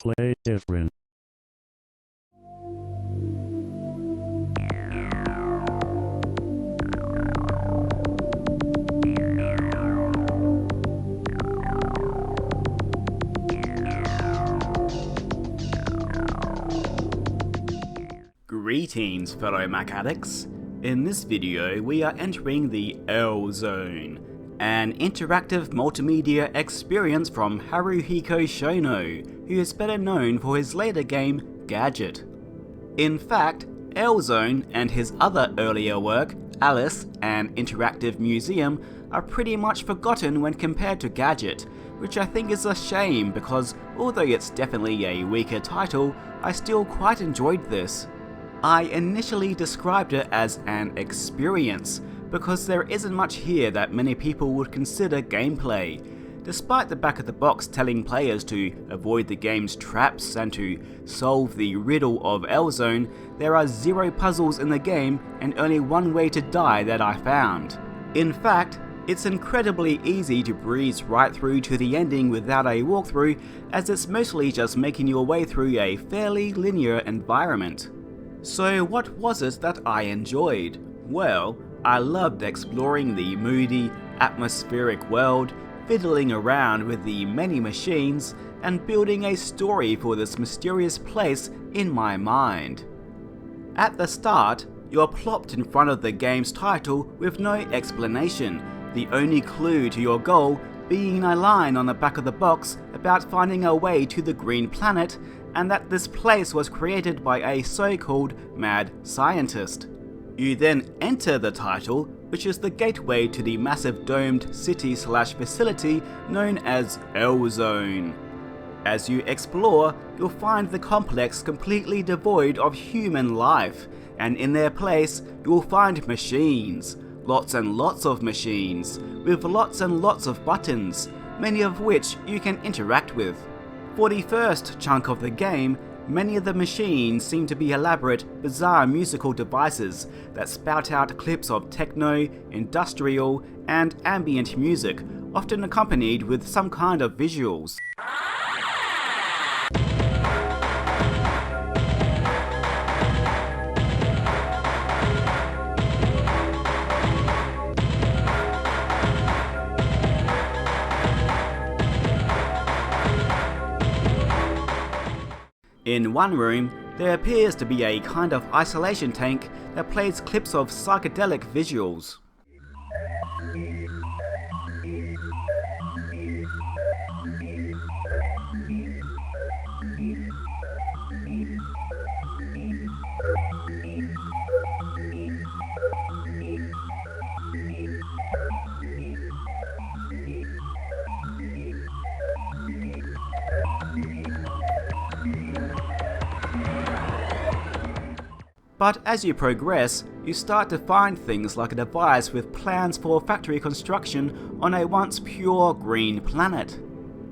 Play different. Greetings, fellow Mac addicts. In this video, we are entering the L Zone, an interactive multimedia experience from Haruhiko Shono, who is better known for his later game, Gadget. In fact, L Zone and his other earlier work, Alice and Interactive Museum, are pretty much forgotten when compared to Gadget, which I think is a shame because although it's definitely a weaker title, I still quite enjoyed this. I initially described it as an experience, because there isn't much here that many people would consider gameplay. Despite the back of the box telling players to avoid the game's traps and to solve the riddle of L Zone, there are 0 puzzles in the game and only one way to die that I found. In fact, it's incredibly easy to breeze right through to the ending without a walkthrough, as it's mostly just making your way through a fairly linear environment. So what was it that I enjoyed? Well, I loved exploring the moody, atmospheric world, fiddling around with the many machines, and building a story for this mysterious place in my mind. At the start, you're plopped in front of the game's title with no explanation, the only clue to your goal being a line on the back of the box about finding a way to the green planet, and that this place was created by a so-called mad scientist. You then enter the title, which is the gateway to the massive domed city/facility known as L Zone. As you explore, you'll find the complex completely devoid of human life, and in their place, you'll find machines. Lots and lots of machines, with lots and lots of buttons, many of which you can interact with. For the first chunk of the game, many of the machines seem to be elaborate, bizarre musical devices that spout out clips of techno, industrial, and ambient music, often accompanied with some kind of visuals. In one room, there appears to be a kind of isolation tank that plays clips of psychedelic visuals. But as you progress, you start to find things like a device with plans for factory construction on a once pure green planet.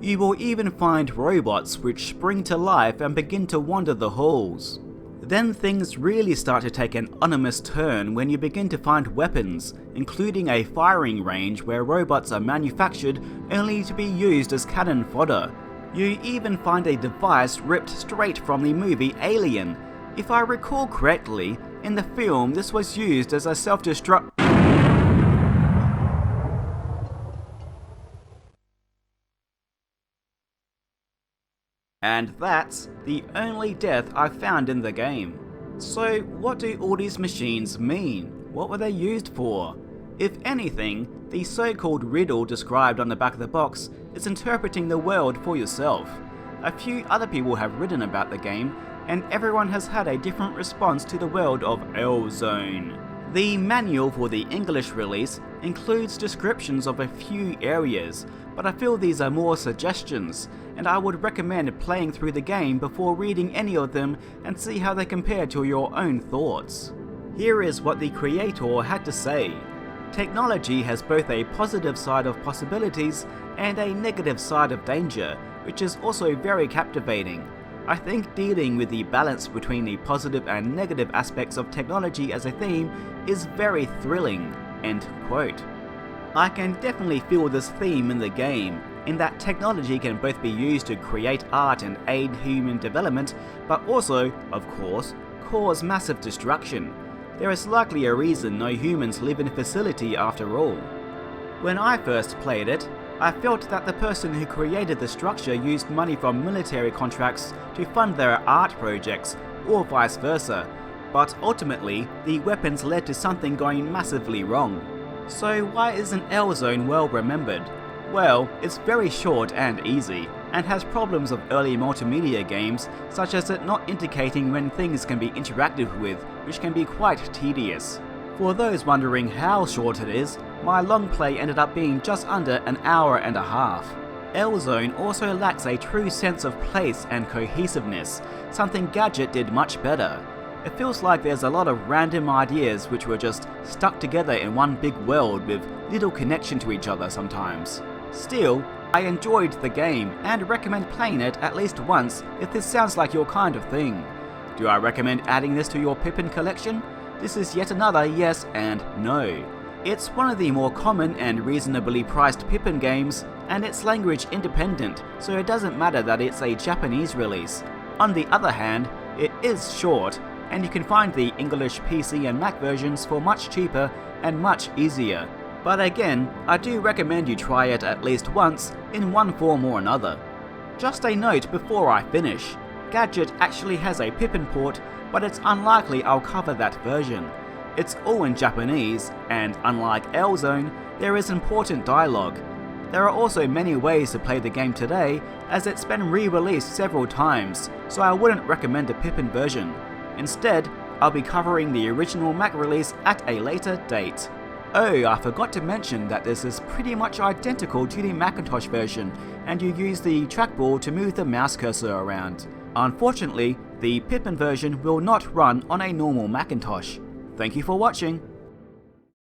You will even find robots which spring to life and begin to wander the halls. Then things really start to take an ominous turn when you begin to find weapons, including a firing range where robots are manufactured only to be used as cannon fodder. You even find a device ripped straight from the movie Alien. If I recall correctly, in the film this was used as a self-destruct. And that's the only death I found in the game. So what do all these machines mean? What were they used for? If anything, the so-called riddle described on the back of the box is interpreting the world for yourself. A few other people have written about the game, and everyone has had a different response to the world of L Zone. The manual for the English release includes descriptions of a few areas, but I feel these are more suggestions, and I would recommend playing through the game before reading any of them and see how they compare to your own thoughts. Here is what the creator had to say. Technology has both a positive side of possibilities and a negative side of danger, which is also very captivating. I think dealing with the balance between the positive and negative aspects of technology as a theme is very thrilling." End quote. I can definitely feel this theme in the game, in that technology can both be used to create art and aid human development, but also, of course, cause massive destruction. There is likely a reason no humans live in a facility after all. When I first played it, I felt that the person who created the structure used money from military contracts to fund their art projects, or vice versa, but ultimately, the weapons led to something going massively wrong. So why isn't L-Zone well remembered? Well, it's very short and easy, and has problems of early multimedia games, such as it not indicating when things can be interacted with, which can be quite tedious. For those wondering how short it is, my long play ended up being just under an hour and a half. L-Zone also lacks a true sense of place and cohesiveness, something Gadget did much better. It feels like there's a lot of random ideas which were just stuck together in one big world with little connection to each other sometimes. Still, I enjoyed the game and recommend playing it at least once if this sounds like your kind of thing. Do I recommend adding this to your Pippin collection? This is yet another yes and no. It's one of the more common and reasonably priced Pippin games, and it's language independent, so it doesn't matter that it's a Japanese release. On the other hand, it is short, and you can find the English PC and Mac versions for much cheaper and much easier. But again, I do recommend you try it at least once in one form or another. Just a note before I finish, Gadget actually has a Pippin port, but it's unlikely I'll cover that version. It's all in Japanese, and unlike L-Zone, there is important dialogue. There are also many ways to play the game today, as it's been re-released several times, so I wouldn't recommend a Pippin version. Instead, I'll be covering the original Mac release at a later date. Oh, I forgot to mention that this is pretty much identical to the Macintosh version, and you use the trackball to move the mouse cursor around. Unfortunately, the Pippin version will not run on a normal Macintosh. Thank you for watching.